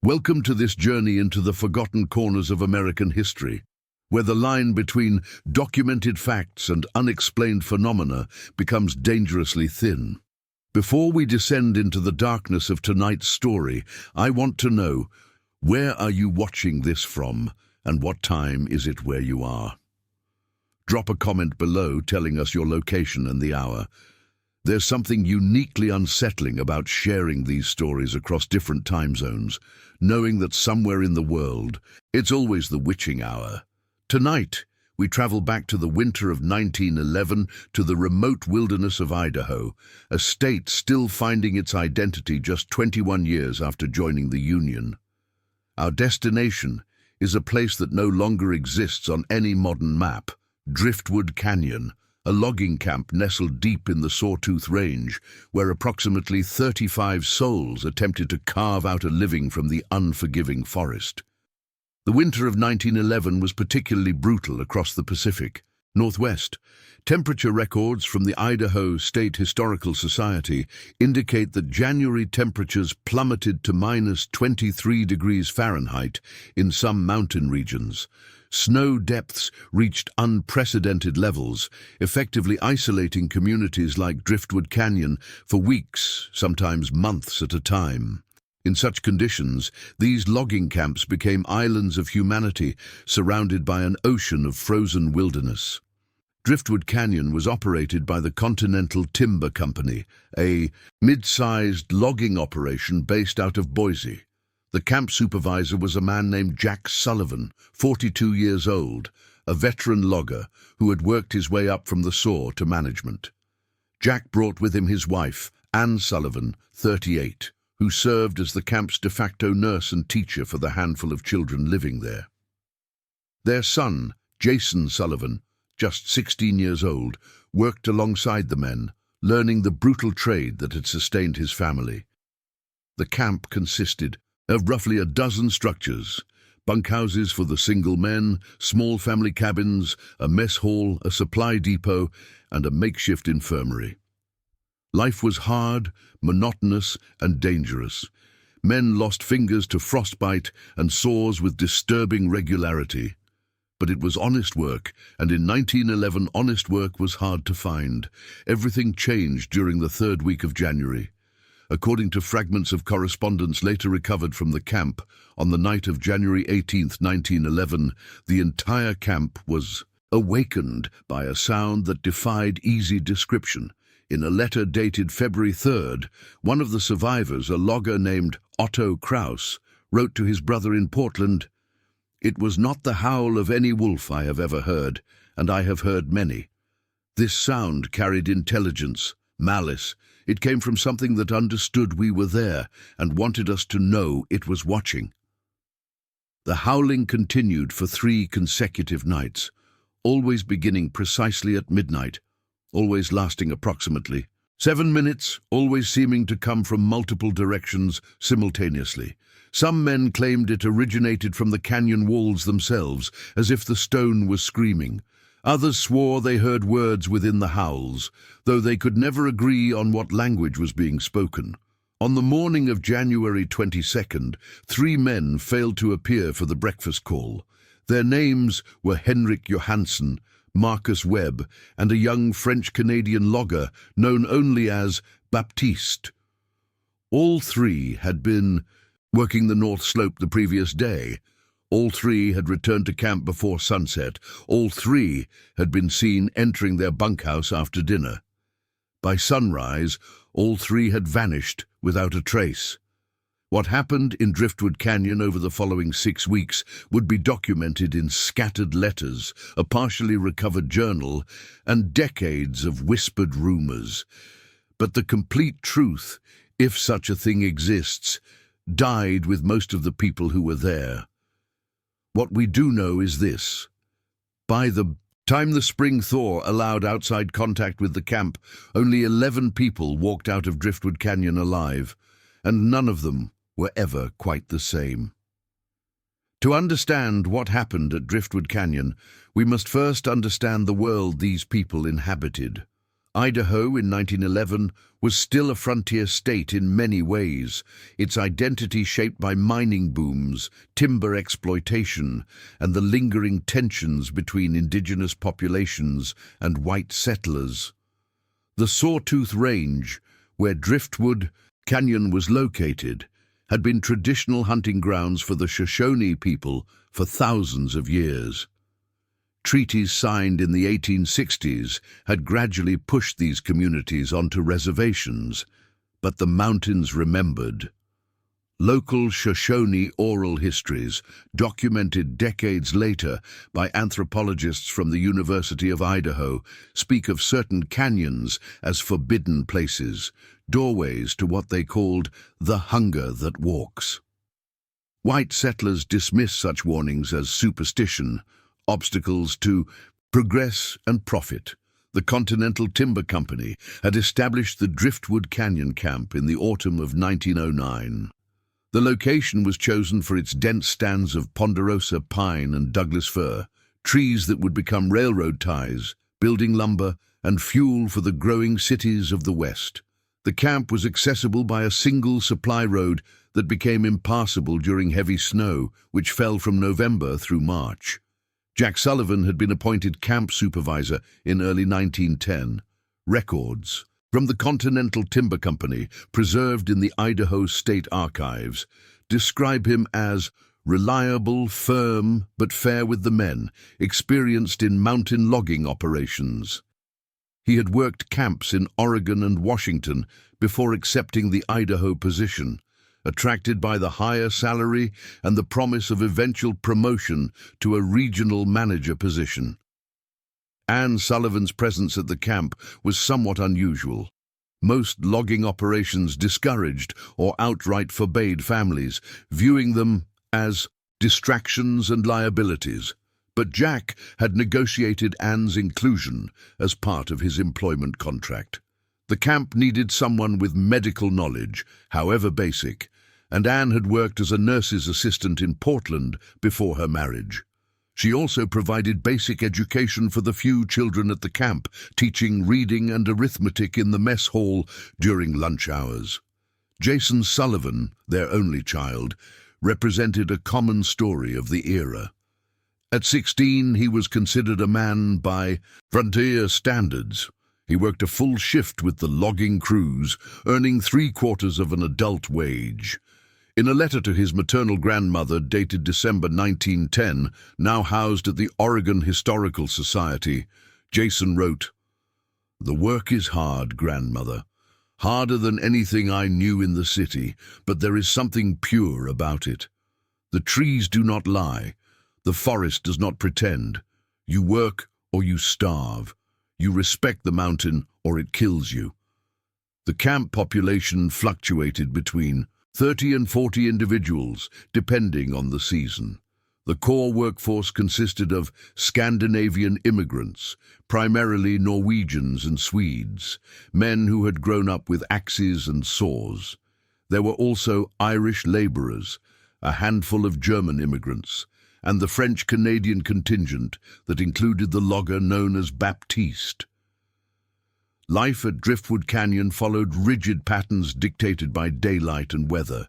Welcome to this journey into the forgotten corners of American history, where the line between documented facts and unexplained phenomena becomes dangerously thin. Before we descend into the darkness of tonight's story, I want to know, where are you watching this from, and what time is it where you are? Drop a comment below telling us your location and the hour. There's something uniquely unsettling about sharing these stories across different time zones, knowing that somewhere in the world, it's always the witching hour. Tonight, we travel back to the winter of 1911 to the remote wilderness of Idaho, a state still finding its identity just 21 years after joining the Union. Our destination is a place that no longer exists on any modern map, Driftwood Canyon, a logging camp nestled deep in the Sawtooth Range, where approximately 35 souls attempted to carve out a living from the unforgiving forest. The winter of 1911 was particularly brutal across the Pacific Northwest. Temperature records from the Idaho State Historical Society indicate that January temperatures plummeted to -23 degrees Fahrenheit in some mountain regions. Snow depths reached unprecedented levels, effectively isolating communities like Driftwood Canyon for weeks, sometimes months at a time. In such conditions, these logging camps became islands of humanity surrounded by an ocean of frozen wilderness. Driftwood Canyon was operated by the Continental Timber Company, a mid-sized logging operation based out of Boise. The camp supervisor was a man named Jack Sullivan, 42 years old, a veteran logger who had worked his way up from the saw to management. Jack brought with him his wife, Ann Sullivan, 38, who served as the camp's de facto nurse and teacher for the handful of children living there. Their son, Jason Sullivan, just 16 years old, worked alongside the men, learning the brutal trade that had sustained his family. The camp consisted of roughly a dozen structures: bunkhouses for the single men, small family cabins, a mess hall, a supply depot, and a makeshift infirmary. Life was hard, monotonous, and dangerous. Men lost fingers to frostbite and sores with disturbing regularity. But it was honest work, and in 1911 honest work was hard to find. Everything changed during the third week of January. According to fragments of correspondence later recovered from the camp, on the night of January 18, 1911, the entire camp was awakened by a sound that defied easy description. In a letter dated February 3rd, one of the survivors, a logger named Otto Kraus, wrote to his brother in Portland, "It was not the howl of any wolf I have ever heard, and I have heard many. This sound carried intelligence, malice. It came from something that understood we were there and wanted us to know it was watching." The howling continued for 3 consecutive nights, always beginning precisely at midnight, always lasting approximately 7 minutes, always seeming to come from multiple directions simultaneously. Some men claimed it originated from the canyon walls themselves, as if the stone was screaming. Others swore they heard words within the howls, though they could never agree on what language was being spoken. On the morning of January 22nd, 3 men failed to appear for the breakfast call. Their names were Henrik Johansson, Marcus Webb, and a young French-Canadian logger known only as Baptiste. All 3 had been working the North Slope the previous day. All 3 had returned to camp before sunset. All 3 had been seen entering their bunkhouse after dinner. By sunrise, all 3 had vanished without a trace. What happened in Driftwood Canyon over the following 6 weeks would be documented in scattered letters, a partially recovered journal, and decades of whispered rumors. But the complete truth, if such a thing exists, died with most of the people who were there. What we do know is this: by the time the spring thaw allowed outside contact with the camp, only 11 people walked out of Driftwood Canyon alive, and none of them were ever quite the same. To understand what happened at Driftwood Canyon, we must first understand the world these people inhabited. Idaho in 1911 was still a frontier state in many ways, its identity shaped by mining booms, timber exploitation, and the lingering tensions between indigenous populations and white settlers. The Sawtooth Range, where Driftwood Canyon was located, had been traditional hunting grounds for the Shoshone people for thousands of years. Treaties signed in the 1860s had gradually pushed these communities onto reservations, but the mountains remembered. Local Shoshone oral histories, documented decades later by anthropologists from the University of Idaho, speak of certain canyons as forbidden places, doorways to what they called the hunger that walks. White settlers dismissed such warnings as superstition, obstacles to progress and profit. The Continental Timber Company had established the Driftwood Canyon camp in the autumn of 1909. The location was chosen for its dense stands of ponderosa pine and Douglas fir, trees that would become railroad ties, building lumber, and fuel for the growing cities of the West. The camp was accessible by a single supply road that became impassable during heavy snow, which fell from November through March. Jack Sullivan had been appointed camp supervisor in early 1910. Records from the Continental Timber Company, preserved in the Idaho State Archives, describe him as reliable, firm, but fair with the men, experienced in mountain logging operations. He had worked camps in Oregon and Washington before accepting the Idaho position, attracted by the higher salary and the promise of eventual promotion to a regional manager position. Anne Sullivan's presence at the camp was somewhat unusual. Most logging operations discouraged or outright forbade families, viewing them as distractions and liabilities. But Jack had negotiated Anne's inclusion as part of his employment contract. The camp needed someone with medical knowledge, however basic, and Anne had worked as a nurse's assistant in Portland before her marriage. She also provided basic education for the few children at the camp, teaching reading and arithmetic in the mess hall during lunch hours. Jason Sullivan, their only child, represented a common story of the era. At 16, he was considered a man by frontier standards. He worked a full shift with the logging crews, earning 3/4 of an adult wage. In a letter to his maternal grandmother dated December 1910, now housed at the Oregon Historical Society, Jason wrote, "The work is hard, grandmother. Harder than anything I knew in the city, but there is something pure about it. The trees do not lie. The forest does not pretend. You work or you starve. You respect the mountain or it kills you." The camp population fluctuated between 30 and 40 individuals, depending on the season. The core workforce consisted of Scandinavian immigrants, primarily Norwegians and Swedes, men who had grown up with axes and saws. There were also Irish labourers, a handful of German immigrants, and the French-Canadian contingent that included the logger known as Baptiste. Life at Driftwood Canyon followed rigid patterns dictated by daylight and weather.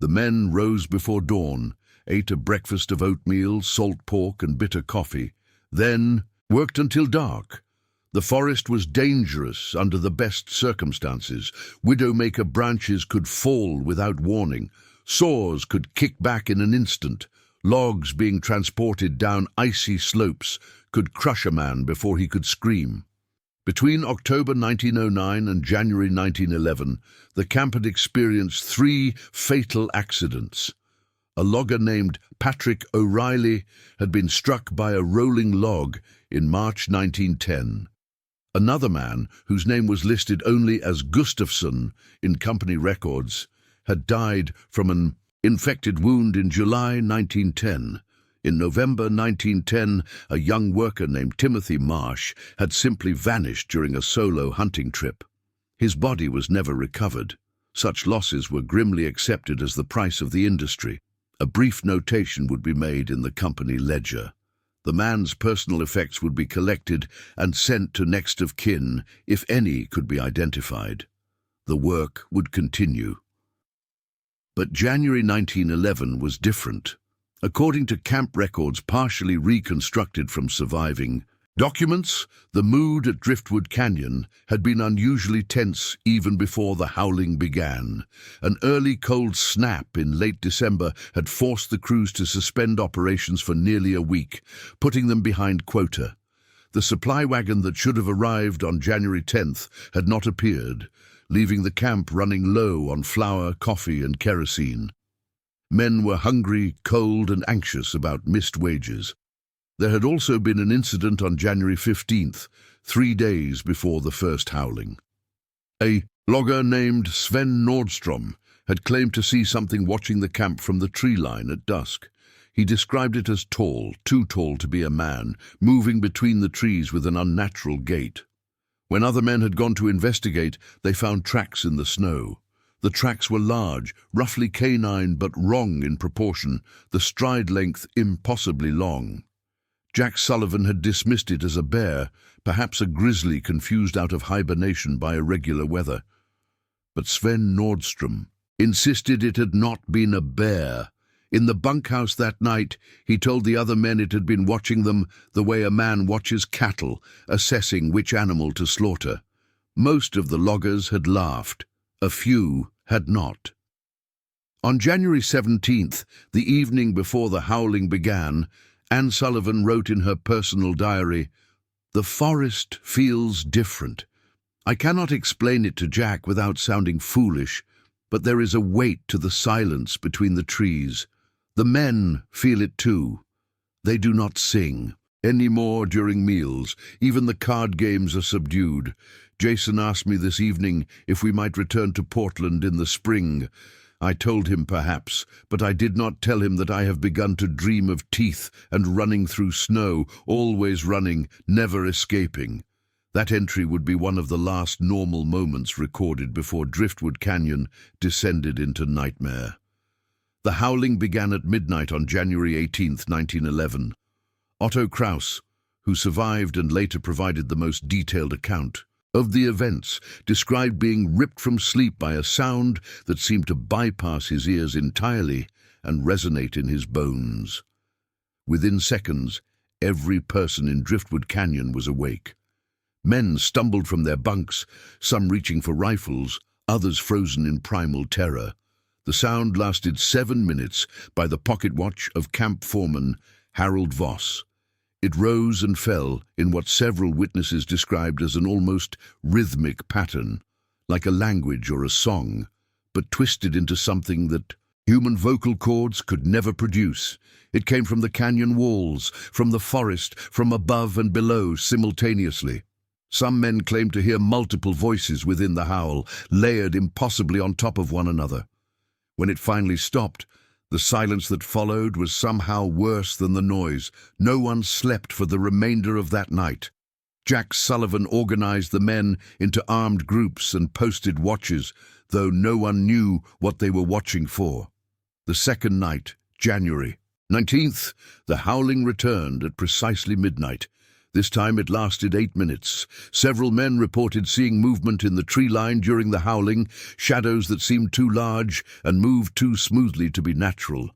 The men rose before dawn, ate a breakfast of oatmeal, salt pork, and bitter coffee, then worked until dark. The forest was dangerous under the best circumstances. Widowmaker branches could fall without warning. Saws could kick back in an instant. Logs being transported down icy slopes could crush a man before he could scream. Between October 1909 and January 1911, the camp had experienced 3 fatal accidents. A logger named Patrick O'Reilly had been struck by a rolling log in March 1910. Another man, whose name was listed only as Gustafson in company records, had died from an infected wound in July 1910. In November 1910, a young worker named Timothy Marsh had simply vanished during a solo hunting trip. His body was never recovered. Such losses were grimly accepted as the price of the industry. A brief notation would be made in the company ledger. The man's personal effects would be collected and sent to next of kin, if any could be identified. The work would continue. But January 1911 was different. According to camp records partially reconstructed from surviving documents, the mood at Driftwood Canyon had been unusually tense even before the howling began. An early cold snap in late December had forced the crews to suspend operations for nearly a week, putting them behind quota. The supply wagon that should have arrived on January 10th had not appeared, leaving the camp running low on flour, coffee, and kerosene. Men were hungry, cold, and anxious about missed wages. There had also been an incident on January 15th, 3 days before the first howling. A logger named Sven Nordstrom had claimed to see something watching the camp from the tree line at dusk. He described it as tall, too tall to be a man, moving between the trees with an unnatural gait. When other men had gone to investigate, they found tracks in the snow. The tracks were large, roughly canine but wrong in proportion, the stride length impossibly long. Jack Sullivan had dismissed it as a bear, perhaps a grizzly confused out of hibernation by irregular weather. But Sven Nordstrom insisted it had not been a bear. In the bunkhouse that night, he told the other men it had been watching them the way a man watches cattle, assessing which animal to slaughter. Most of the loggers had laughed. A few had not. On January 17th, the evening before the howling began, Anne Sullivan wrote in her personal diary, "The forest feels different. I cannot explain it to Jack without sounding foolish, but there is a weight to the silence between the trees. The men feel it too. They do not sing any more during meals. Even the card games are subdued. Jason asked me this evening if we might return to Portland in the spring. I told him perhaps, but I did not tell him that I have begun to dream of teeth and running through snow, always running, never escaping." That entry would be one of the last normal moments recorded before Driftwood Canyon descended into nightmare. The howling began at midnight on January 18, 1911. Otto Kraus, who survived and later provided the most detailed account of the events, described being ripped from sleep by a sound that seemed to bypass his ears entirely and resonate in his bones. Within seconds, every person in Driftwood Canyon was awake. Men stumbled from their bunks, some reaching for rifles, others frozen in primal terror. The sound lasted 7 minutes by the pocket watch of camp foreman Harold Voss. It rose and fell in what several witnesses described as an almost rhythmic pattern, like a language or a song, but twisted into something that human vocal cords could never produce. It came from the canyon walls, from the forest, from above and below simultaneously. Some men claimed to hear multiple voices within the howl, layered impossibly on top of one another. When it finally stopped, the silence that followed was somehow worse than the noise. No one slept for the remainder of that night. Jack Sullivan organized the men into armed groups and posted watches, though no one knew what they were watching for. The second night, January 19th, the howling returned at precisely midnight. This time it lasted 8 minutes. Several men reported seeing movement in the tree line during the howling, shadows that seemed too large and moved too smoothly to be natural.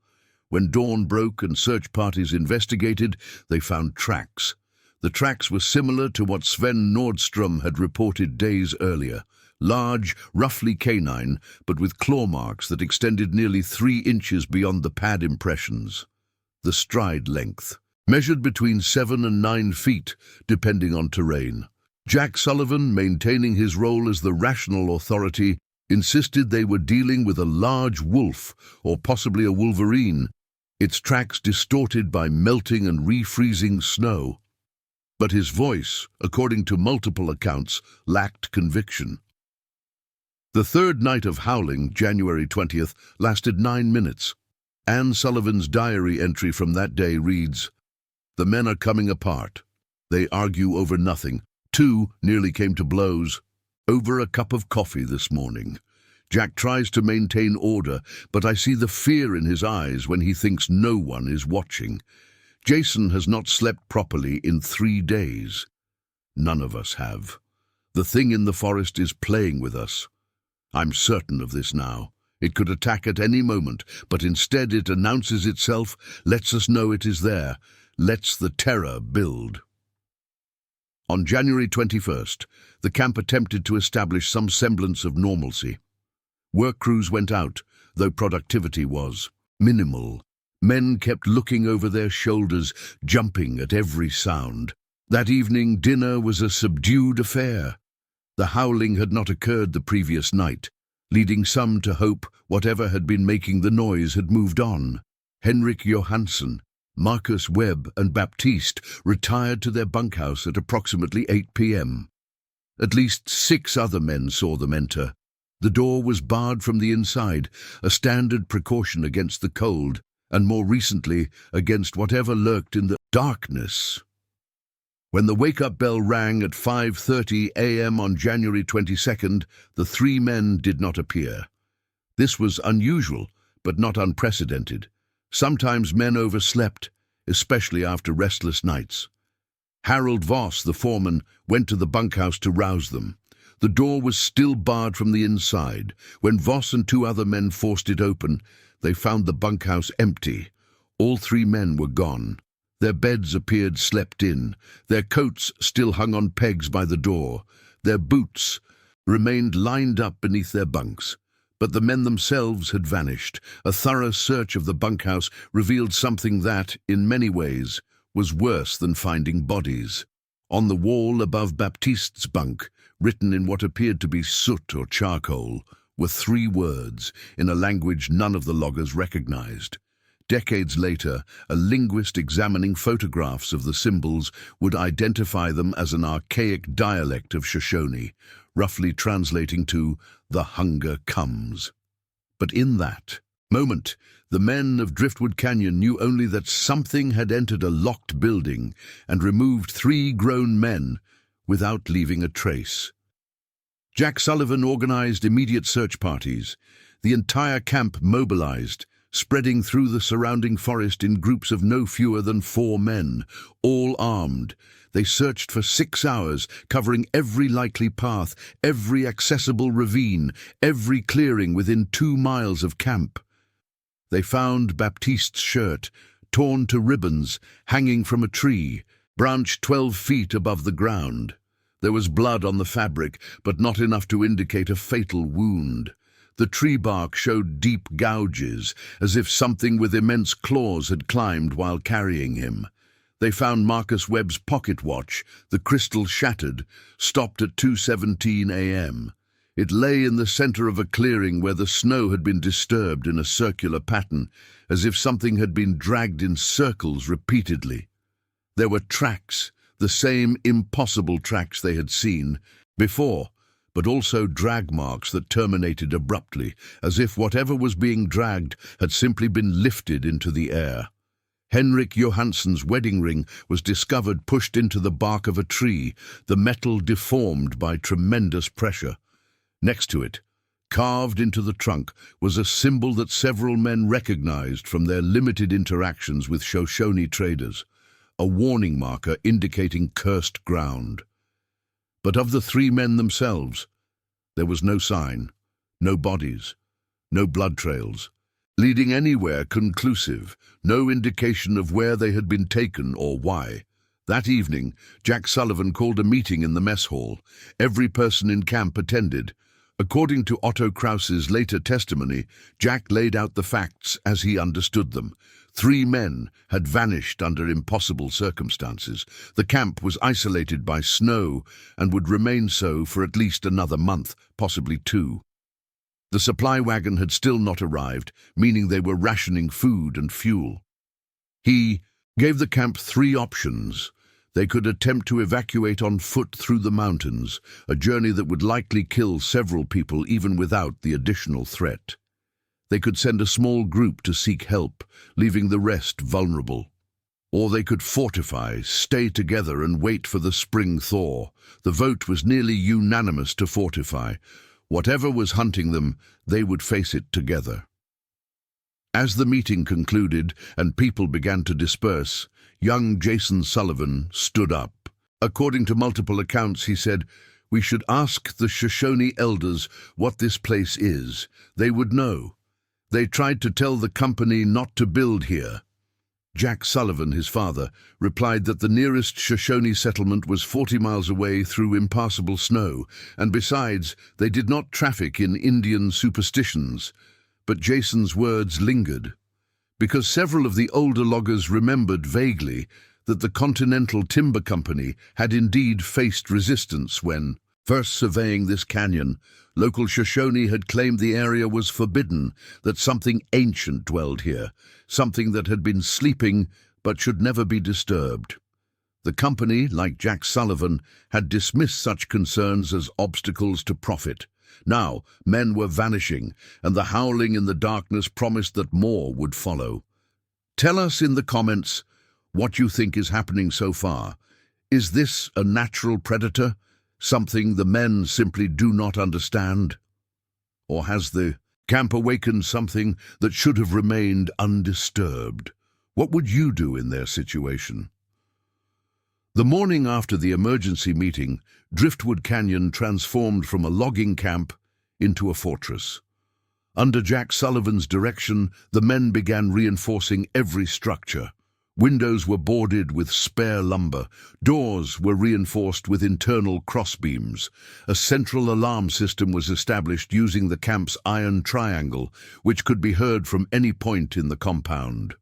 When dawn broke and search parties investigated, they found tracks. The tracks were similar to what Sven Nordstrom had reported days earlier. Large, roughly canine, but with claw marks that extended nearly 3 inches beyond the pad impressions. The stride length measured between 7 and 9 feet, depending on terrain. Jack Sullivan, maintaining his role as the rational authority, insisted they were dealing with a large wolf, or possibly a wolverine, its tracks distorted by melting and refreezing snow. But his voice, according to multiple accounts, lacked conviction. The third night of howling, January 20th, lasted 9 minutes. Anne Sullivan's diary entry from that day reads, "The men are coming apart. They argue over nothing. 2 nearly came to blows over a cup of coffee this morning. Jack tries to maintain order, but I see the fear in his eyes when he thinks no one is watching. Jason has not slept properly in 3 days. None of us have. The thing in the forest is playing with us. I'm certain of this now. It could attack at any moment, but instead it announces itself, lets us know it is there, lets the terror build. On January 21st, the camp attempted to establish some semblance of normalcy. Work crews went out, though productivity was minimal. Men kept looking over their shoulders, jumping at every sound. That evening, dinner was a subdued affair. The howling had not occurred the previous night, leading some to hope whatever had been making the noise had moved on. Henrik Johansson, Marcus Webb and Baptiste retired to their bunkhouse at approximately 8 p.m. At least 6 other men saw them enter. The door was barred from the inside, a standard precaution against the cold, and more recently against whatever lurked in the darkness. When the wake-up bell rang at 5:30 a.m. on January 22nd, the 3 men did not appear. This was unusual, but not unprecedented. Sometimes men overslept, especially after restless nights. Harold Voss, the foreman, went to the bunkhouse to rouse them. The door was still barred from the inside. When Voss and 2 other men forced it open, they found the bunkhouse empty. All 3 men were gone. Their beds appeared slept in. Their coats still hung on pegs by the door. Their boots remained lined up beneath their bunks. But the men themselves had vanished. A thorough search of the bunkhouse revealed something that, in many ways, was worse than finding bodies. On the wall above Baptiste's bunk, written in what appeared to be soot or charcoal, were 3 words, in a language none of the loggers recognized. Decades later, a linguist examining photographs of the symbols would identify them as an archaic dialect of Shoshone, roughly translating to "the hunger comes." But in that moment, the men of Driftwood Canyon knew only that something had entered a locked building and removed 3 grown men without leaving a trace. Jack Sullivan organized immediate search parties. The entire camp mobilized, spreading through the surrounding forest in groups of no fewer than 4 men, all armed. They searched for 6 hours, covering every likely path, every accessible ravine, every clearing within 2 miles of camp. They found Baptiste's shirt, torn to ribbons, hanging from a tree, branch 12 feet above the ground. There was blood on the fabric, but not enough to indicate a fatal wound. The tree bark showed deep gouges, as if something with immense claws had climbed while carrying him. They found Marcus Webb's pocket watch, the crystal shattered, stopped at 2:17 a.m. It lay in the center of a clearing where the snow had been disturbed in a circular pattern, as if something had been dragged in circles repeatedly. There were tracks, the same impossible tracks they had seen before, but also drag marks that terminated abruptly, as if whatever was being dragged had simply been lifted into the air. Henrik Johansson's wedding ring was discovered pushed into the bark of a tree, the metal deformed by tremendous pressure. Next to it, carved into the trunk, was a symbol that several men recognized from their limited interactions with Shoshone traders, a warning marker indicating cursed ground. But of the 3 men themselves, there was no sign, no bodies, no blood trails, leading anywhere conclusive, no indication of where they had been taken or why. That evening, Jack Sullivan called a meeting in the mess hall. Every person in camp attended. According to Otto Krause's later testimony, Jack laid out the facts as he understood them. 3 men had vanished under impossible circumstances. The camp was isolated by snow and would remain so for at least another month, possibly 2. The supply wagon had still not arrived, meaning they were rationing food and fuel. He gave the camp 3 options. They could attempt to evacuate on foot through the mountains, a journey that would likely kill several people even without the additional threat. They could send a small group to seek help, leaving the rest vulnerable. Or they could fortify, stay together and wait for the spring thaw. The vote was nearly unanimous to fortify. Whatever was hunting them, they would face it together. As the meeting concluded and people began to disperse, young Jason Sullivan stood up. According to multiple accounts, he said, "We should ask the Shoshone elders what this place is. They would know. They tried to tell the company not to build here." Jack Sullivan, his father, replied that the nearest Shoshone settlement was 40 miles away through impassable snow, and besides, they did not traffic in Indian superstitions. But Jason's words lingered, because several of the older loggers remembered vaguely that the Continental Timber Company had indeed faced resistance when, first surveying this canyon, local Shoshone had claimed the area was forbidden, that something ancient dwelled here, something that had been sleeping but should never be disturbed. The company, like Jack Sullivan, had dismissed such concerns as obstacles to profit. Now, men were vanishing, and the howling in the darkness promised that more would follow. Tell us in the comments what you think is happening so far. Is this a natural predator? Something the men simply do not understand? Or has the camp awakened something that should have remained undisturbed? What would you do in their situation? The morning after the emergency meeting, Driftwood Canyon transformed from a logging camp into a fortress. Under Jack Sullivan's direction, the men began reinforcing every structure. Windows were boarded with spare lumber. Doors were reinforced with internal crossbeams. A central alarm system was established using the camp's iron triangle, which could be heard from any point in the compound.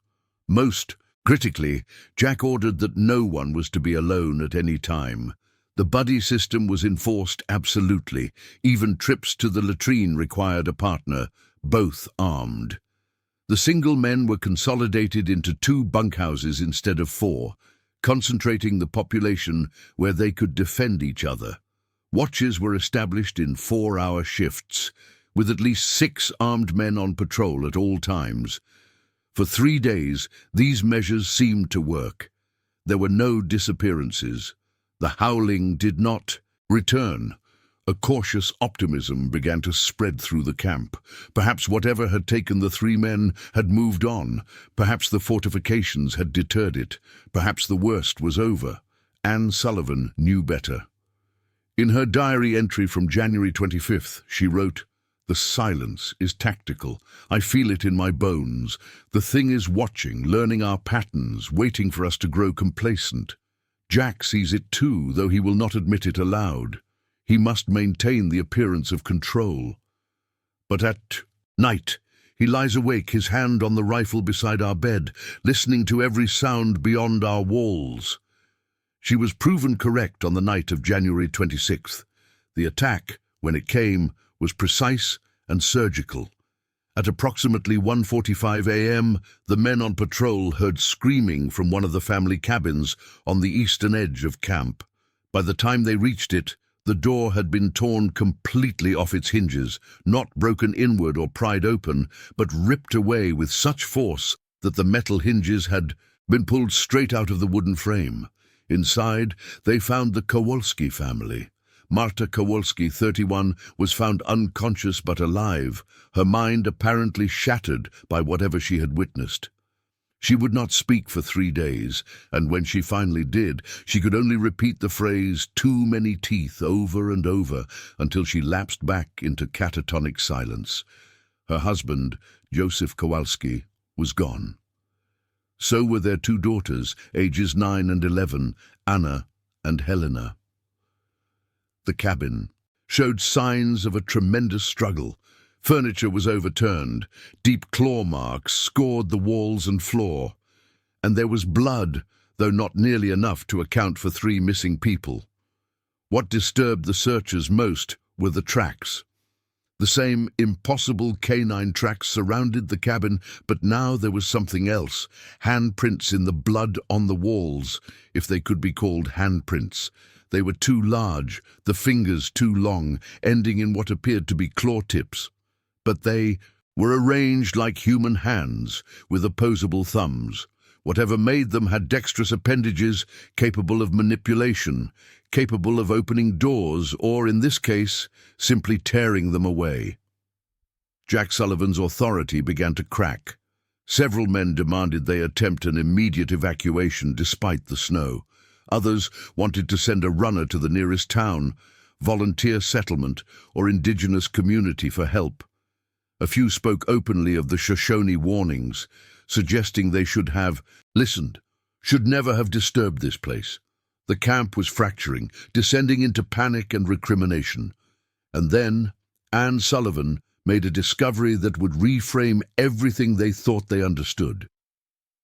Most critically, Jack ordered that no one was to be alone at any time. The buddy system was enforced absolutely. Even trips to the latrine required a partner, both armed. The single men were consolidated into 2 bunkhouses instead of 4, concentrating the population where they could defend each other. Watches were established in 4-hour shifts, with at least 6 armed men on patrol at all times. For 3 days, these measures seemed to work. There were no disappearances. The howling did not return. A cautious optimism began to spread through the camp. Perhaps whatever had taken the 3 men had moved on. Perhaps the fortifications had deterred it. Perhaps the worst was over. Anne Sullivan knew better. In her diary entry from January 25th, she wrote, "The silence is tactical. I feel it in my bones. The thing is watching, learning our patterns, waiting for us to grow complacent. Jack sees it too, though he will not admit it aloud. He must maintain the appearance of control. But at night, he lies awake, his hand on the rifle beside our bed, listening to every sound beyond our walls." She was proven correct on the night of January 26th. The attack, when it came, was precise and surgical. At approximately 1:45 a.m., the men on patrol heard screaming from one of the family cabins on the eastern edge of camp. By the time they reached it, the door had been torn completely off its hinges, not broken inward or pried open, but ripped away with such force that the metal hinges had been pulled straight out of the wooden frame. Inside, they found the Kowalski family. Marta Kowalski, 31, was found unconscious but alive, her mind apparently shattered by whatever she had witnessed. She would not speak for 3 days, and when she finally did, she could only repeat the phrase "too many teeth" over and over until she lapsed back into catatonic silence. Her husband, Joseph Kowalski, was gone. So were their 2 daughters, ages 9 and 11, Anna and Helena. The cabin showed signs of a tremendous struggle. Furniture was overturned, deep claw marks scored the walls and floor, and there was blood, though not nearly enough to account for 3 missing people. What disturbed the searchers most were the tracks. The same impossible canine tracks surrounded the cabin, but now there was something else. Handprints in the blood on the walls, if they could be called handprints. They were too large, the fingers too long, ending in what appeared to be claw tips. But they were arranged like human hands, with opposable thumbs. Whatever made them had dexterous appendages capable of manipulation, capable of opening doors, or, in this case, simply tearing them away. Jack Sullivan's authority began to crack. Several men demanded they attempt an immediate evacuation despite the snow. Others wanted to send a runner to the nearest town, volunteer settlement, or indigenous community for help. A few spoke openly of the Shoshone warnings, suggesting they should have listened, should never have disturbed this place. The camp was fracturing, descending into panic and recrimination. And then Anne Sullivan made a discovery that would reframe everything they thought they understood.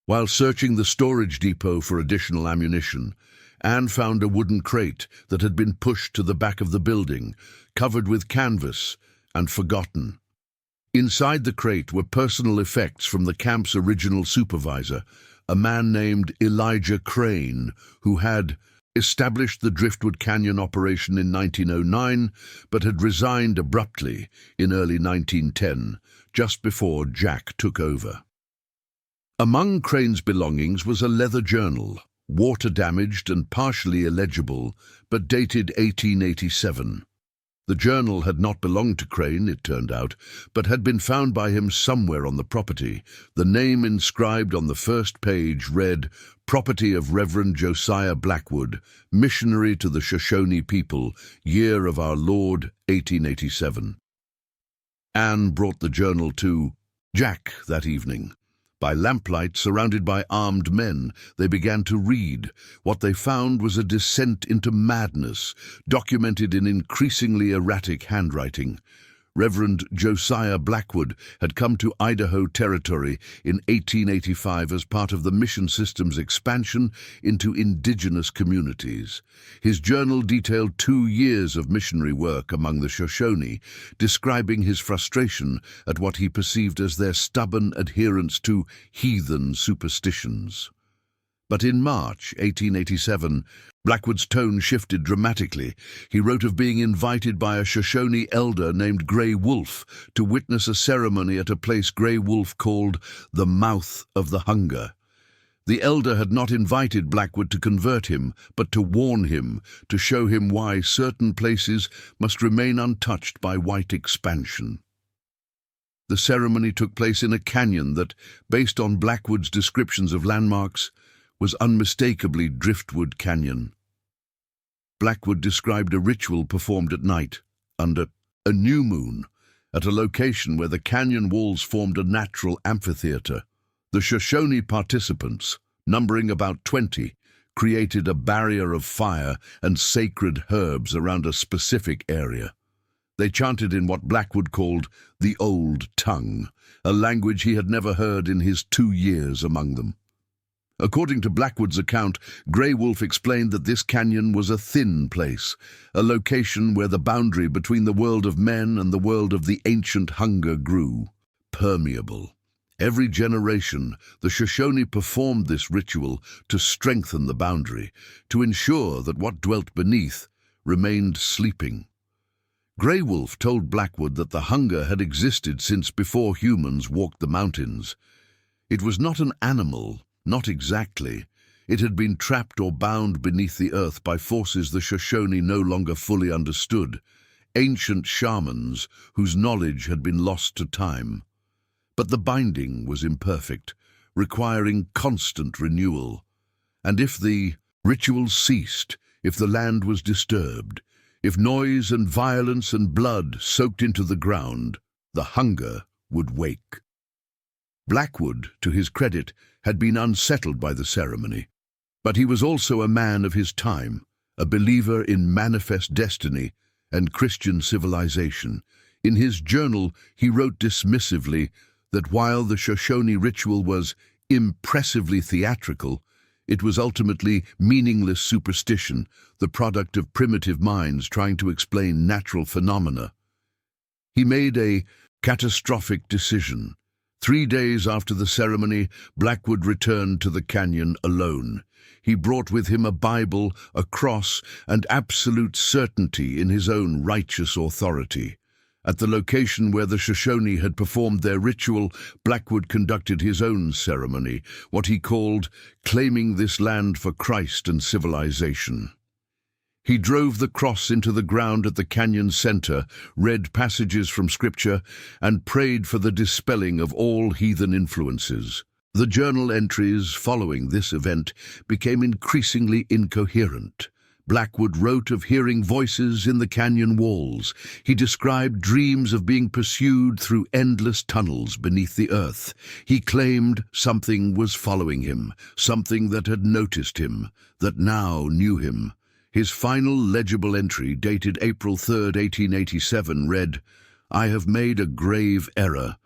While searching the storage depot for additional ammunition, Anne found a wooden crate that had been pushed to the back of the building, covered with canvas and forgotten. Inside the crate were personal effects from the camp's original supervisor, a man named Elijah Crane, who had established the Driftwood Canyon operation in 1909, but had resigned abruptly in early 1910, just before Jack took over. Among Crane's belongings was a leather journal, water-damaged and partially illegible, but dated 1887. The journal had not belonged to Crane, it turned out, but had been found by him somewhere on the property. The name inscribed on the first page read, "Property of Reverend Josiah Blackwood, missionary to the Shoshone people, year of our Lord, 1887. Anne brought the journal to Jack that evening. By lamplight, surrounded by armed men, they began to read. What they found was a descent into madness, documented in increasingly erratic handwriting. Reverend Josiah Blackwood had come to Idaho Territory in 1885 as part of the mission system's expansion into indigenous communities. His journal detailed 2 years of missionary work among the Shoshone, describing his frustration at what he perceived as their stubborn adherence to heathen superstitions. But in March 1887, Blackwood's tone shifted dramatically. He wrote of being invited by a Shoshone elder named Grey Wolf to witness a ceremony at a place Grey Wolf called the Mouth of the Hunger. The elder had not invited Blackwood to convert him, but to warn him, to show him why certain places must remain untouched by white expansion. The ceremony took place in a canyon that, based on Blackwood's descriptions of landmarks, was unmistakably Driftwood Canyon. Blackwood described a ritual performed at night, under a new moon, at a location where the canyon walls formed a natural amphitheater. The Shoshone participants, numbering about 20, created a barrier of fire and sacred herbs around a specific area. They chanted in what Blackwood called the Old Tongue, a language he had never heard in his 2 years among them. According to Blackwood's account, Grey Wolf explained that this canyon was a thin place, a location where the boundary between the world of men and the world of the ancient hunger grew, permeable. Every generation, the Shoshone performed this ritual to strengthen the boundary, to ensure that what dwelt beneath remained sleeping. Grey Wolf told Blackwood that the hunger had existed since before humans walked the mountains. It was not an animal, not exactly. It had been trapped or bound beneath the earth by forces the Shoshone no longer fully understood, ancient shamans whose knowledge had been lost to time. But the binding was imperfect, requiring constant renewal. And if the ritual ceased, if the land was disturbed, if noise and violence and blood soaked into the ground, the hunger would wake. Blackwood, to his credit, had been unsettled by the ceremony, but he was also a man of his time, a believer in manifest destiny and Christian civilization. In his journal, he wrote dismissively that while the Shoshone ritual was impressively theatrical, it was ultimately meaningless superstition, the product of primitive minds trying to explain natural phenomena. He made a catastrophic decision. 3 days after the ceremony, Blackwood returned to the canyon alone. He brought with him a Bible, a cross, and absolute certainty in his own righteous authority. At the location where the Shoshone had performed their ritual, Blackwood conducted his own ceremony, what he called claiming this land for Christ and civilization. He drove the cross into the ground at the canyon's center, read passages from Scripture, and prayed for the dispelling of all heathen influences. The journal entries following this event became increasingly incoherent. Blackwood wrote of hearing voices in the canyon walls. He described dreams of being pursued through endless tunnels beneath the earth. He claimed something was following him, something that had noticed him, that now knew him. His final legible entry, dated April 3, 1887, read, "I have made a grave error.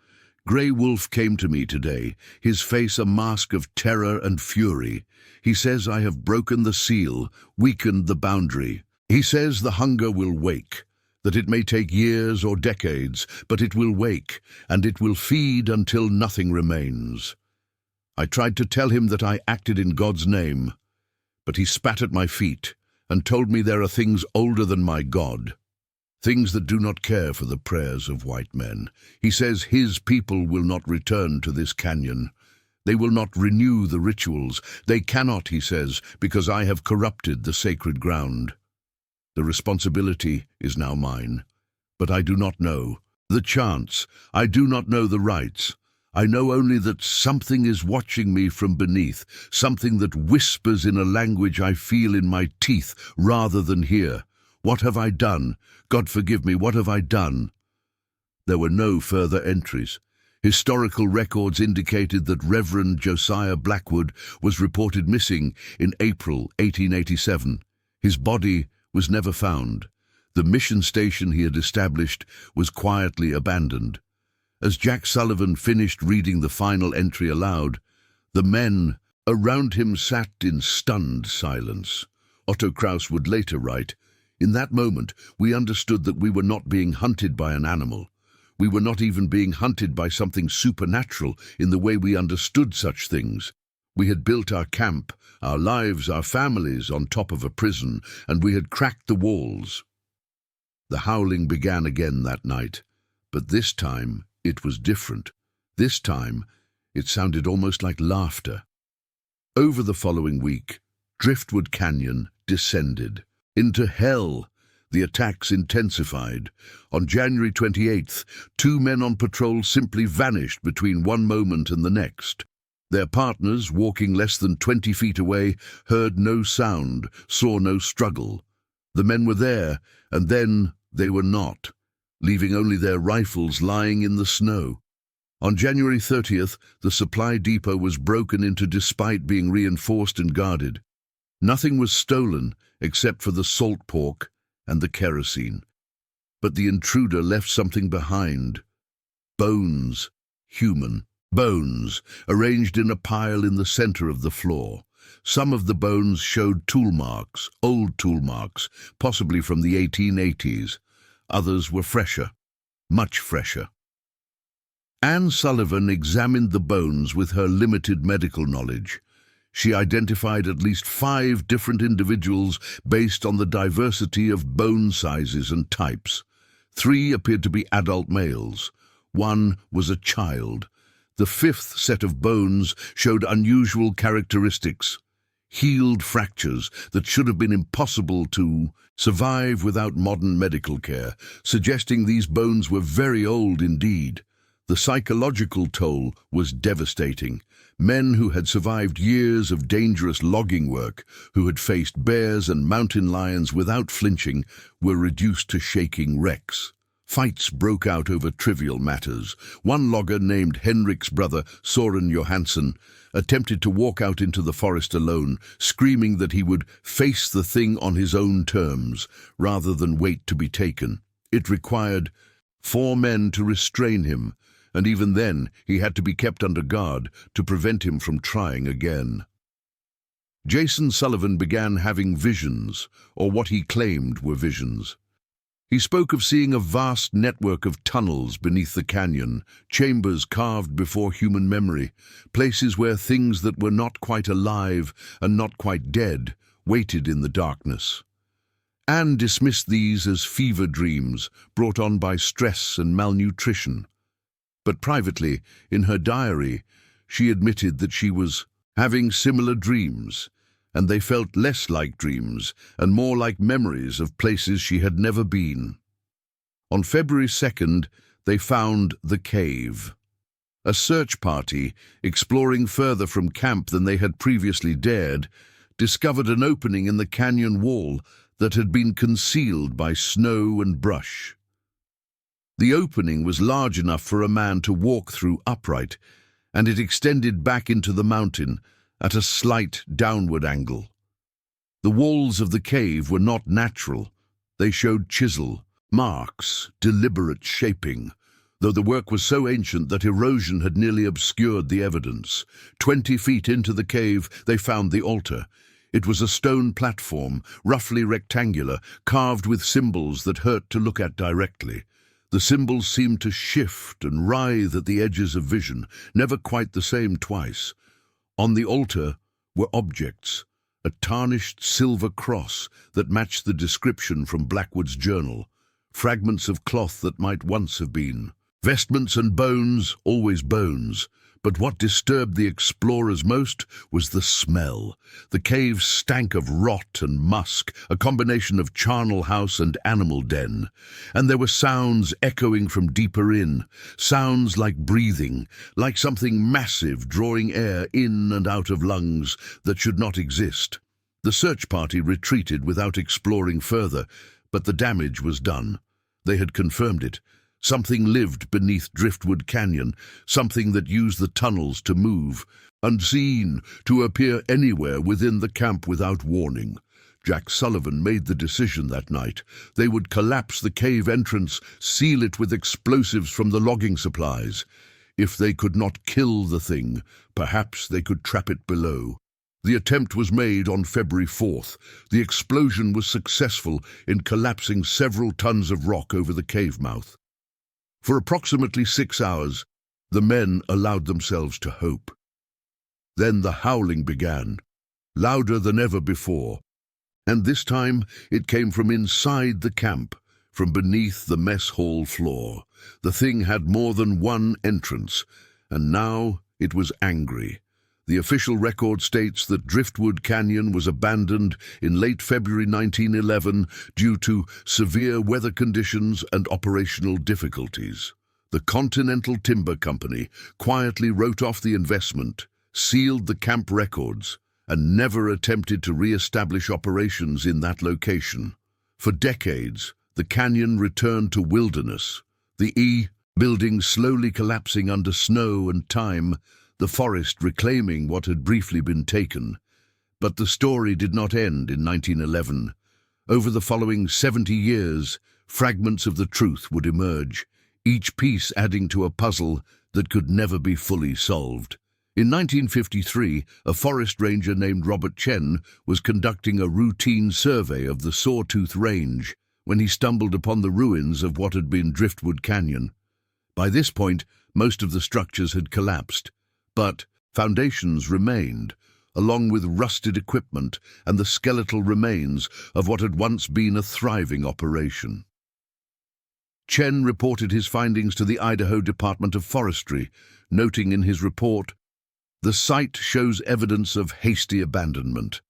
Grey Wolf came to me today, his face a mask of terror and fury. He says I have broken the seal, weakened the boundary. He says the hunger will wake, that it may take years or decades, but it will wake, and it will feed until nothing remains. I tried to tell him that I acted in God's name, but he spat at my feet and told me there are things older than my God, things that do not care for the prayers of white men. He says his people will not return to this canyon. They will not renew the rituals. They cannot, he says, because I have corrupted the sacred ground. The responsibility is now mine, but I do not know the chance. I do not know the rights. I know only that something is watching me from beneath, something that whispers in a language I feel in my teeth rather than hear. What have I done? God forgive me, what have I done?" There were no further entries. Historical records indicated that Reverend Josiah Blackwood was reported missing in April 1887. His body was never found. The mission station he had established was quietly abandoned. As Jack Sullivan finished reading the final entry aloud, the men around him sat in stunned silence. Otto Kraus would later write, "In that moment, we understood that we were not being hunted by an animal. We were not even being hunted by something supernatural in the way we understood such things. We had built our camp, our lives, our families on top of a prison, and we had cracked the walls." The howling began again that night, but this time it was different. This time it sounded almost like laughter. Over the following week, Driftwood Canyon descended into hell. The attacks intensified. On January 28th, 2 men on patrol simply vanished between one moment and the next. Their partners, walking less than 20 feet away, heard no sound, saw no struggle. The men were there, and then they were not, leaving only their rifles lying in the snow. On January 30th, the supply depot was broken into despite being reinforced and guarded. Nothing was stolen except for the salt pork and the kerosene. But the intruder left something behind. Bones, human bones, arranged in a pile in the center of the floor. Some of the bones showed tool marks, old tool marks, possibly from the 1880s. Others were fresher, much fresher. Anne Sullivan examined the bones with her limited medical knowledge. She identified at least 5 different individuals based on the diversity of bone sizes and types. 3 appeared to be adult males. 1 was a child. The 5th set of bones showed unusual characteristics. Healed fractures that should have been impossible to survive without modern medical care, suggesting these bones were very old indeed. The psychological toll was devastating. Men who had survived years of dangerous logging work, who had faced bears and mountain lions without flinching, were reduced to shaking wrecks. Fights broke out over trivial matters. One logger named Henrik's brother, Soren Johansson, attempted to walk out into the forest alone, screaming that he would face the thing on his own terms, rather than wait to be taken. It required 4 men to restrain him, and even then he had to be kept under guard to prevent him from trying again. Jason Sullivan began having visions, or what he claimed were visions. He spoke of seeing a vast network of tunnels beneath the canyon, chambers carved before human memory, places where things that were not quite alive and not quite dead waited in the darkness. Anne dismissed these as fever dreams brought on by stress and malnutrition. But privately, in her diary, she admitted that she was having similar dreams, and they felt less like dreams and more like memories of places she had never been. On February 2nd, they found the cave. A search party, exploring further from camp than they had previously dared, discovered an opening in the canyon wall that had been concealed by snow and brush. The opening was large enough for a man to walk through upright, and it extended back into the mountain at a slight downward angle. The walls of the cave were not natural. They showed chisel, marks, deliberate shaping, though the work was so ancient that erosion had nearly obscured the evidence. 20 feet into the cave, they found the altar. It was a stone platform, roughly rectangular, carved with symbols that hurt to look at directly. The symbols seemed to shift and writhe at the edges of vision, never quite the same twice. On the altar were objects, a tarnished silver cross that matched the description from Blackwood's journal, fragments of cloth that might once have been. Vestments and bones, always bones. But what disturbed the explorers most was the smell. The cave stank of rot and musk, a combination of charnel house and animal den. And there were sounds echoing from deeper in, sounds like breathing, like something massive drawing air in and out of lungs that should not exist. The search party retreated without exploring further, but the damage was done. They had confirmed it. Something lived beneath Driftwood Canyon, something that used the tunnels to move, unseen, to appear anywhere within the camp without warning. Jack Sullivan made the decision that night. They would collapse the cave entrance, seal it with explosives from the logging supplies. If they could not kill the thing, perhaps they could trap it below. The attempt was made on February 4th. The explosion was successful in collapsing several tons of rock over the cave mouth. For approximately 6 hours, the men allowed themselves to hope. Then the howling began, louder than ever before, and this time it came from inside the camp, from beneath the mess hall floor. The thing had more than one entrance, and now it was angry. The official record states that Driftwood Canyon was abandoned in late February 1911 due to severe weather conditions and operational difficulties. The Continental Timber Company quietly wrote off the investment, sealed the camp records, and never attempted to re-establish operations in that location. For decades, the canyon returned to wilderness, the building slowly collapsing under snow and time, the forest reclaiming what had briefly been taken. But the story did not end in 1911. Over the following 70 years, fragments of the truth would emerge, each piece adding to a puzzle that could never be fully solved. In 1953, a forest ranger named Robert Chen was conducting a routine survey of the Sawtooth Range when he stumbled upon the ruins of what had been Driftwood Canyon. By this point, most of the structures had collapsed, but foundations remained, along with rusted equipment and the skeletal remains of what had once been a thriving operation. Chen reported his findings to the Idaho Department of Forestry, noting in his report, "The site shows evidence of hasty abandonment.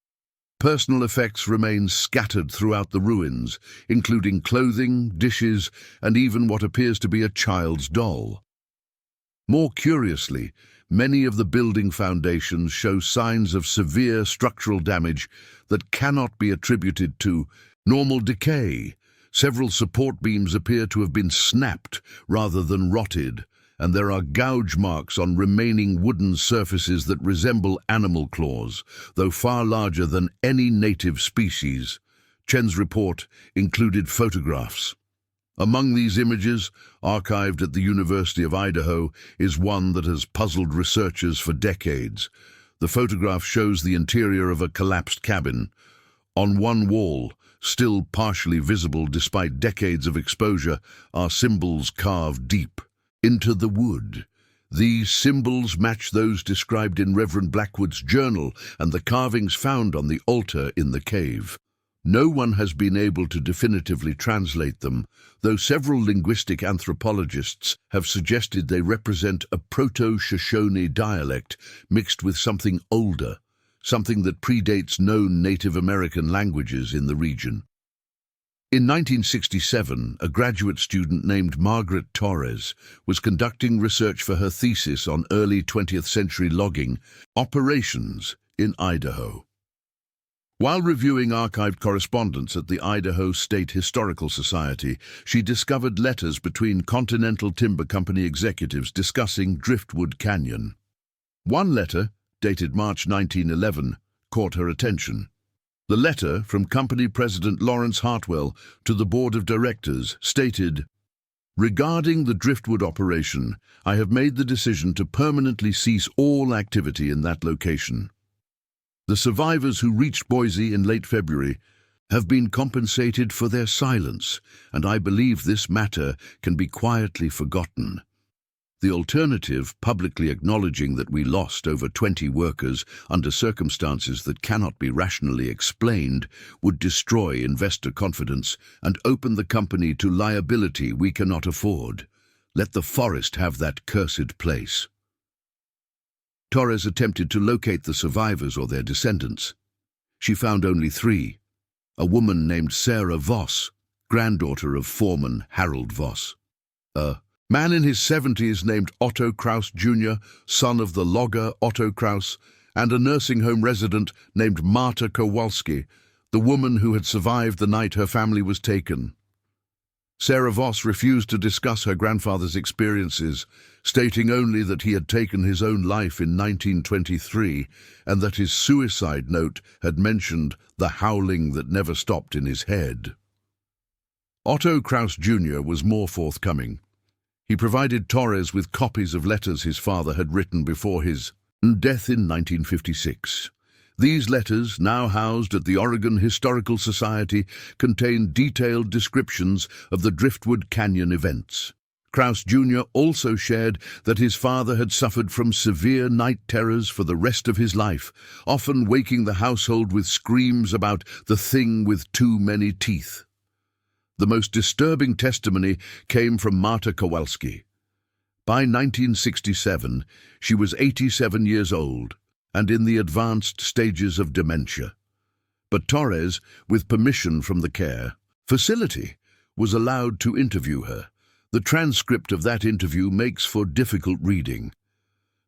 Personal effects remain scattered throughout the ruins, including clothing, dishes, and even what appears to be a child's doll." More curiously, many of the building foundations show signs of severe structural damage that cannot be attributed to normal decay. Several support beams appear to have been snapped rather than rotted, and there are gouge marks on remaining wooden surfaces that resemble animal claws, though far larger than any native species. Chen's report included photographs. Among these images, archived at the University of Idaho, is one that has puzzled researchers for decades. The photograph shows the interior of a collapsed cabin. On one wall, still partially visible despite decades of exposure, are symbols carved deep into the wood. These symbols match those described in Reverend Blackwood's journal and the carvings found on the altar in the cave. No one has been able to definitively translate them, though several linguistic anthropologists have suggested they represent a Proto-Shoshone dialect mixed with something older, something that predates known Native American languages in the region. In 1967, a graduate student named Margaret Torres was conducting research for her thesis on early 20th century logging operations in Idaho. While reviewing archived correspondence at the Idaho State Historical Society, she discovered letters between Continental Timber Company executives discussing Driftwood Canyon. One letter, dated March 1911, caught her attention. The letter from company president Lawrence Hartwell to the board of directors stated, "Regarding the Driftwood operation, I have made the decision to permanently cease all activity in that location. The survivors who reached Boise in late February have been compensated for their silence, and I believe this matter can be quietly forgotten. The alternative, publicly acknowledging that we lost over 20 workers under circumstances that cannot be rationally explained, would destroy investor confidence and open the company to liability we cannot afford. Let the forest have that cursed place." Torres attempted to locate the survivors or their descendants. She found only 3. A woman named Sarah Voss, granddaughter of foreman Harold Voss. A man in his 70s named Otto Kraus Jr., son of the logger Otto Kraus, and a nursing home resident named Marta Kowalski, the woman who had survived the night her family was taken. Sarah Voss refused to discuss her grandfather's experiences, stating only that he had taken his own life in 1923 and that his suicide note had mentioned the howling that never stopped in his head. Otto Kraus Jr. was more forthcoming. He provided Torres with copies of letters his father had written before his death in 1956. These letters, now housed at the Oregon Historical Society, contain detailed descriptions of the Driftwood Canyon events. Kraus Jr. also shared that his father had suffered from severe night terrors for the rest of his life, often waking the household with screams about the thing with too many teeth. The most disturbing testimony came from Marta Kowalski. By 1967, she was 87 years old and in the advanced stages of dementia. But Torres, with permission from the care facility, was allowed to interview her. The transcript of that interview makes for difficult reading.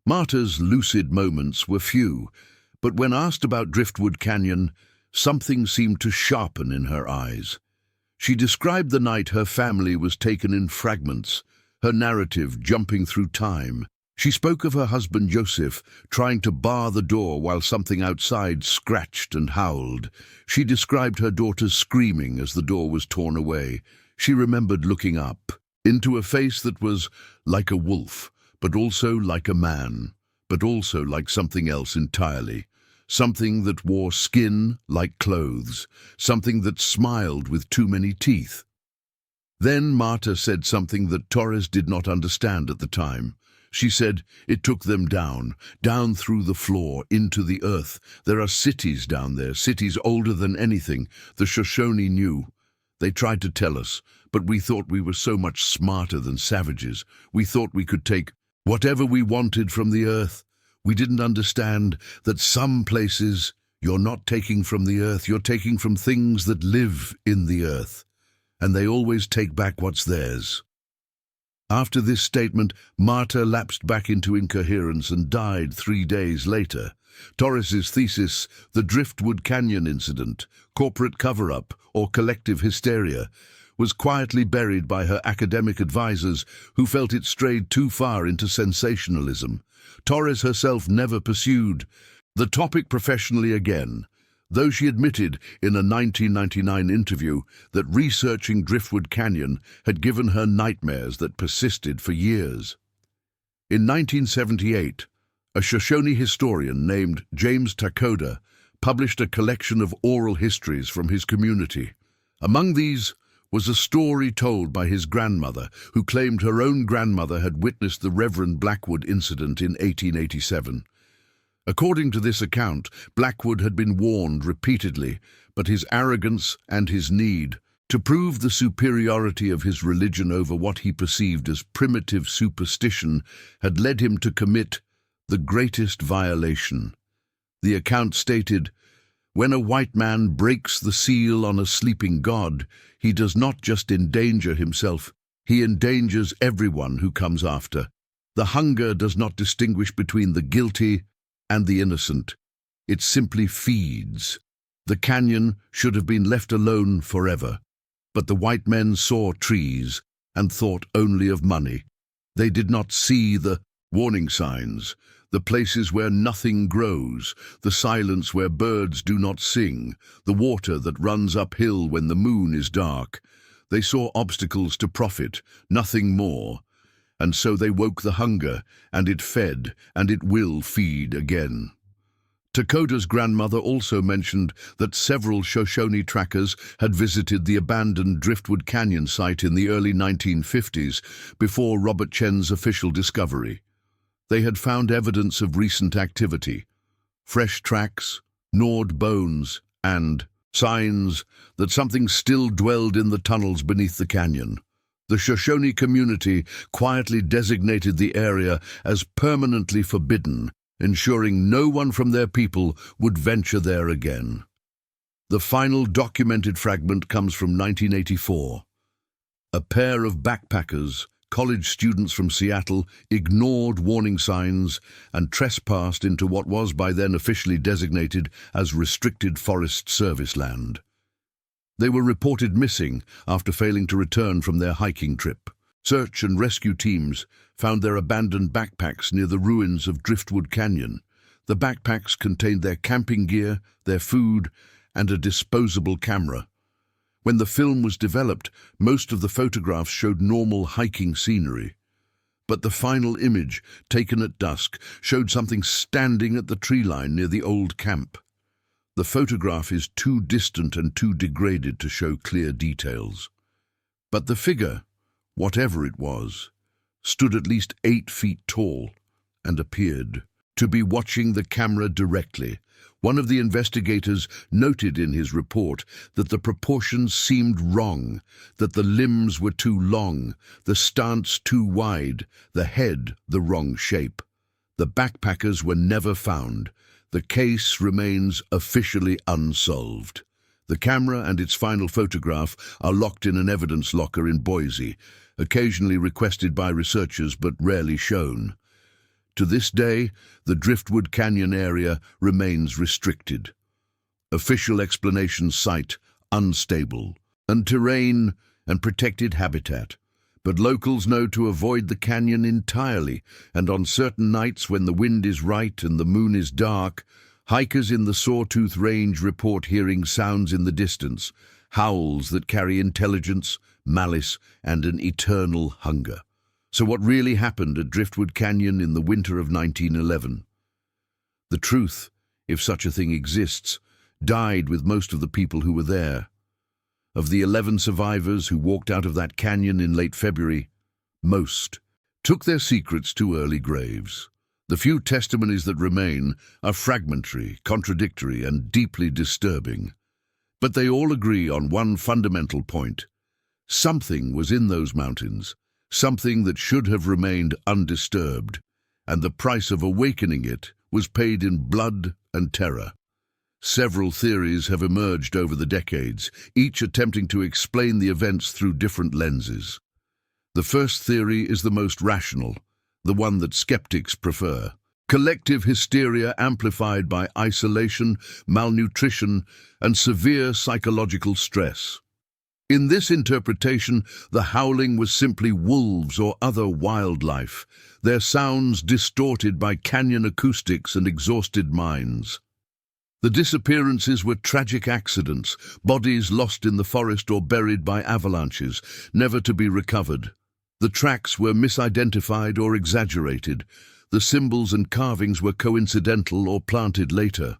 Marta's lucid moments were few, but when asked about Driftwood Canyon, something seemed to sharpen in her eyes. She described the night her family was taken in fragments, her narrative jumping through time. She spoke of her husband Joseph trying to bar the door while something outside scratched and howled. She described her daughters screaming as the door was torn away. She remembered looking up into a face that was like a wolf, but also like a man, but also like something else entirely. Something that wore skin like clothes, something that smiled with too many teeth. Then Marta said something that Torres did not understand at the time. She said, "It took them down through the floor, into the earth. There are cities down there, cities older than anything the Shoshone knew. They tried to tell us, but we thought we were so much smarter than savages. We thought we could take whatever we wanted from the earth. We didn't understand that some places you're not taking from the earth, you're taking from things that live in the earth, and they always take back what's theirs." After this statement, Marta lapsed back into incoherence and died 3 days later. Torres's thesis, The Driftwood Canyon Incident, Corporate Cover-Up or Collective Hysteria, was quietly buried by her academic advisors who felt it strayed too far into sensationalism. Torres herself never pursued the topic professionally again, though she admitted in a 1999 interview that researching Driftwood Canyon had given her nightmares that persisted for years. In 1978, a Shoshone historian named James Takoda published a collection of oral histories from his community. Among these was a story told by his grandmother, who claimed her own grandmother had witnessed the Reverend Blackwood incident in 1887. According to this account, Blackwood had been warned repeatedly, but his arrogance and his need to prove the superiority of his religion over what he perceived as primitive superstition had led him to commit the greatest violation. The account stated, "When a white man breaks the seal on a sleeping god, he does not just endanger himself, he endangers everyone who comes after. The hunger does not distinguish between the guilty and the innocent. It simply feeds. The canyon should have been left alone forever. But the white men saw trees and thought only of money. They did not see the warning signs, the places where nothing grows, the silence where birds do not sing, the water that runs uphill when the moon is dark. They saw obstacles to profit, nothing more. And so they woke the hunger, and it fed, and it will feed again." Takoda's grandmother also mentioned that several Shoshone trackers had visited the abandoned Driftwood Canyon site in the early 1950s before Robert Chen's official discovery. They had found evidence of recent activity, fresh tracks, gnawed bones, and signs that something still dwelled in the tunnels beneath the canyon. The Shoshone community quietly designated the area as permanently forbidden, ensuring no one from their people would venture there again. The final documented fragment comes from 1984. A pair of backpackers, college students from Seattle, ignored warning signs and trespassed into what was by then officially designated as Restricted Forest Service land. They were reported missing after failing to return from their hiking trip. Search and rescue teams found their abandoned backpacks near the ruins of Driftwood Canyon. The backpacks contained their camping gear, their food, and a disposable camera. When the film was developed, most of the photographs showed normal hiking scenery. But the final image, taken at dusk, showed something standing at the tree line near the old camp. The photograph is too distant and too degraded to show clear details. But the figure, whatever it was, stood at least 8 feet tall and appeared to be watching the camera directly. One of the investigators noted in his report that the proportions seemed wrong, that the limbs were too long, the stance too wide, the head the wrong shape. The backpackers were never found. The case remains officially unsolved. The camera and its final photograph are locked in an evidence locker in Boise, occasionally requested by researchers but rarely shown. To this day, the Driftwood Canyon area remains restricted. Official explanations cite unstable and terrain and protected habitat. But locals know to avoid the canyon entirely, and on certain nights when the wind is right and the moon is dark, hikers in the Sawtooth Range report hearing sounds in the distance, howls that carry intelligence, malice, and an eternal hunger. So what really happened at Driftwood Canyon in the winter of 1911? The truth, if such a thing exists, died with most of the people who were there. Of the 11 survivors who walked out of that canyon in late February, most took their secrets to early graves. The few testimonies that remain are fragmentary, contradictory, and deeply disturbing. But they all agree on one fundamental point. Something was in those mountains, something that should have remained undisturbed, and the price of awakening it was paid in blood and terror. Several theories have emerged over the decades, each attempting to explain the events through different lenses. The first theory is the most rational, the one that skeptics prefer. Collective hysteria amplified by isolation, malnutrition, and severe psychological stress. In this interpretation, the howling was simply wolves or other wildlife, their sounds distorted by canyon acoustics and exhausted minds. The disappearances were tragic accidents, bodies lost in the forest or buried by avalanches, never to be recovered. The tracks were misidentified or exaggerated. The symbols and carvings were coincidental or planted later.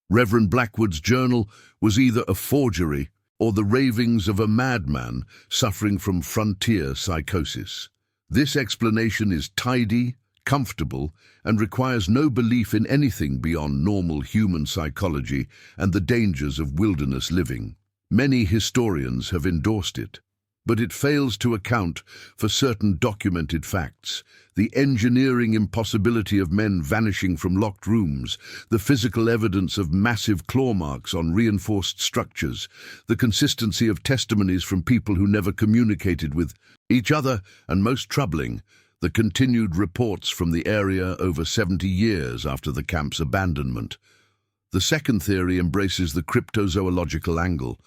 Reverend Blackwood's journal was either a forgery or the ravings of a madman suffering from frontier psychosis. This explanation is tidy, comfortable, and requires no belief in anything beyond normal human psychology and the dangers of wilderness living. Many historians have endorsed it. but it fails to account for certain documented facts: the engineering impossibility of men vanishing from locked rooms, the physical evidence of massive claw marks on reinforced structures, the consistency of testimonies from people who never communicated with each other, and most troubling, the continued reports from the area over 70 years after the camp's abandonment. The second theory embraces the cryptozoological angle: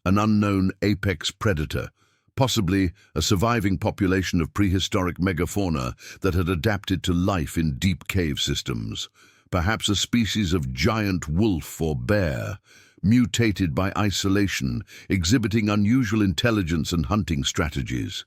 an unknown apex predator, possibly a surviving population of prehistoric megafauna that had adapted to life in deep cave systems. Perhaps a species of giant wolf or bear, mutated by isolation, exhibiting unusual intelligence and hunting strategies.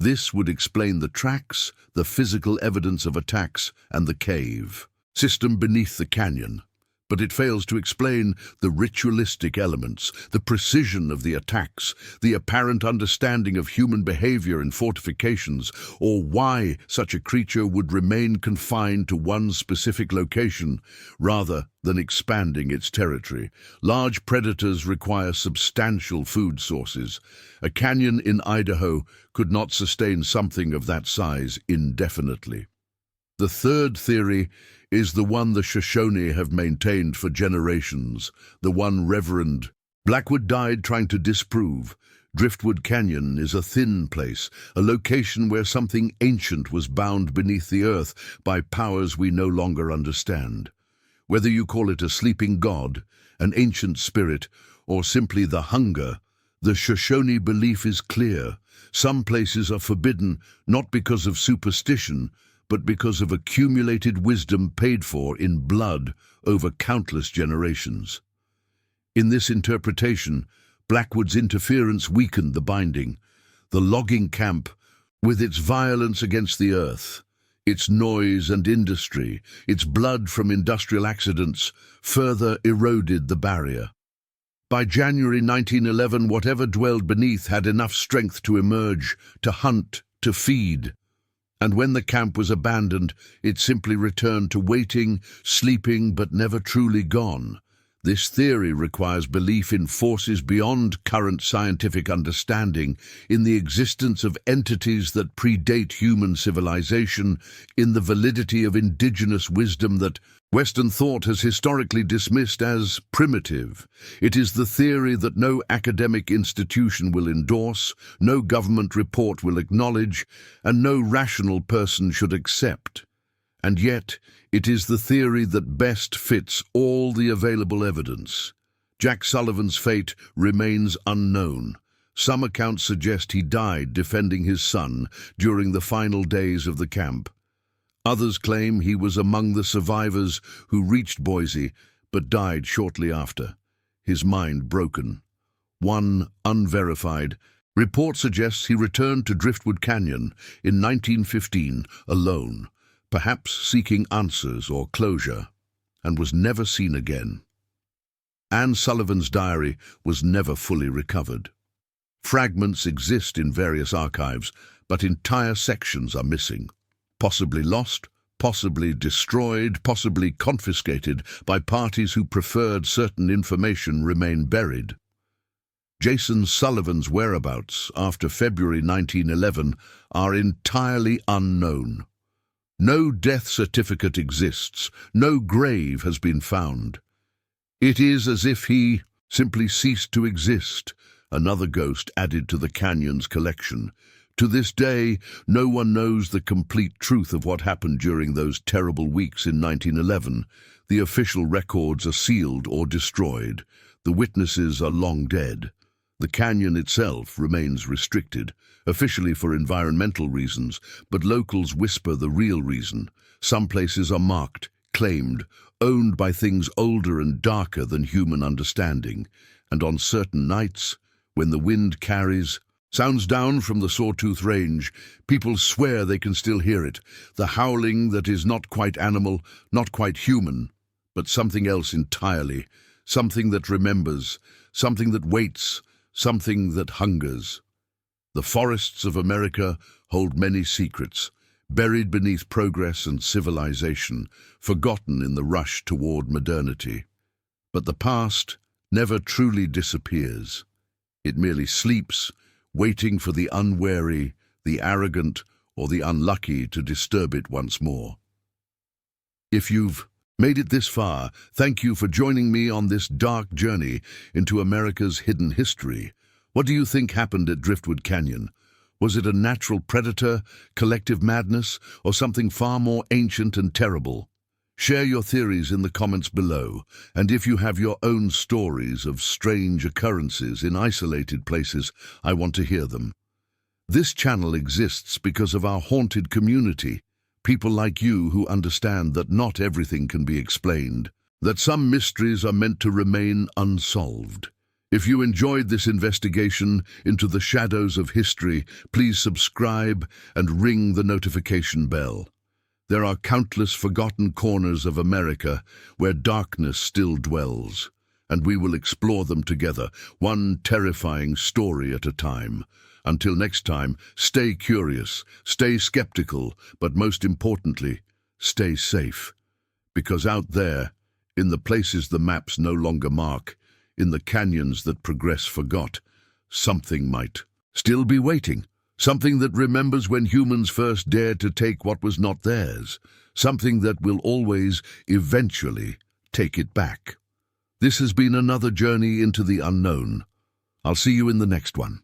This would explain the tracks, the physical evidence of attacks, and the cave system beneath the canyon. But it fails to explain the ritualistic elements, the precision of the attacks, the apparent understanding of human behavior in fortifications, or why such a creature would remain confined to one specific location rather than expanding its territory. Large predators require substantial food sources. A canyon in Idaho could not sustain something of that size indefinitely. The third theory is the one the Shoshone have maintained for generations, the one Reverend Blackwood died trying to disprove. Driftwood Canyon is a thin place, a location where something ancient was bound beneath the earth by powers we no longer understand. Whether you call it a sleeping god, an ancient spirit, or simply the hunger, the Shoshone belief is clear. Some places are forbidden not because of superstition, but because of accumulated wisdom paid for in blood over countless generations. In this interpretation, Blackwood's interference weakened the binding. The logging camp, with its violence against the earth, its noise and industry, its blood from industrial accidents, further eroded the barrier. By January 1911, whatever dwelled beneath had enough strength to emerge, to hunt, to feed. And when the camp was abandoned, it simply returned to waiting, sleeping, but never truly gone. This theory requires belief in forces beyond current scientific understanding, in the existence of entities that predate human civilization, in the validity of indigenous wisdom that Western thought has historically dismissed as primitive. It is the theory that no academic institution will endorse, no government report will acknowledge, and no rational person should accept. And yet, it is the theory that best fits all the available evidence. Jack Sullivan's fate remains unknown. Some accounts suggest he died defending his son during the final days of the camp. Others claim he was among the survivors who reached Boise but died shortly after, his mind broken. One unverified report suggests he returned to Driftwood Canyon in 1915 alone, perhaps seeking answers or closure, and was never seen again. Anne Sullivan's diary was never fully recovered. Fragments exist in various archives, but entire sections are missing. Possibly lost, possibly destroyed, possibly confiscated by parties who preferred certain information remain buried. Jason Sullivan's whereabouts after February 1911 are entirely unknown. No death certificate exists, no grave has been found. It is as if he simply ceased to exist, another ghost added to the canyon's collection. To this day, no one knows the complete truth of what happened during those terrible weeks in 1911. The official records are sealed or destroyed. The witnesses are long dead. The canyon itself remains restricted, officially for environmental reasons, but locals whisper the real reason. Some places are marked, claimed, owned by things older and darker than human understanding. And on certain nights, when the wind sounds down from the Sawtooth Range, people swear they can still hear it, the howling that is not quite animal, not quite human, but something else entirely, something that remembers, something that waits, something that hungers. The forests of America hold many secrets, buried beneath progress and civilization, forgotten in the rush toward modernity. But the past never truly disappears. It merely sleeps, waiting for the unwary, the arrogant, or the unlucky to disturb it once more. If you've made it this far, thank you for joining me on this dark journey into America's hidden history. What do you think happened at Driftwood Canyon? Was it a natural predator, collective madness, or something far more ancient and terrible? Share your theories in the comments below, and if you have your own stories of strange occurrences in isolated places, I want to hear them. This channel exists because of our haunted community, people like you who understand that not everything can be explained, that some mysteries are meant to remain unsolved. If you enjoyed this investigation into the shadows of history, please subscribe and ring the notification bell. There are countless forgotten corners of America where darkness still dwells, and we will explore them together, one terrifying story at a time. Until next time, stay curious, stay skeptical, but most importantly, stay safe. Because out there, in the places the maps no longer mark, in the canyons that progress forgot, something might still be waiting. Something that remembers when humans first dared to take what was not theirs. Something that will always, eventually, take it back. This has been another journey into the unknown. I'll see you in the next one.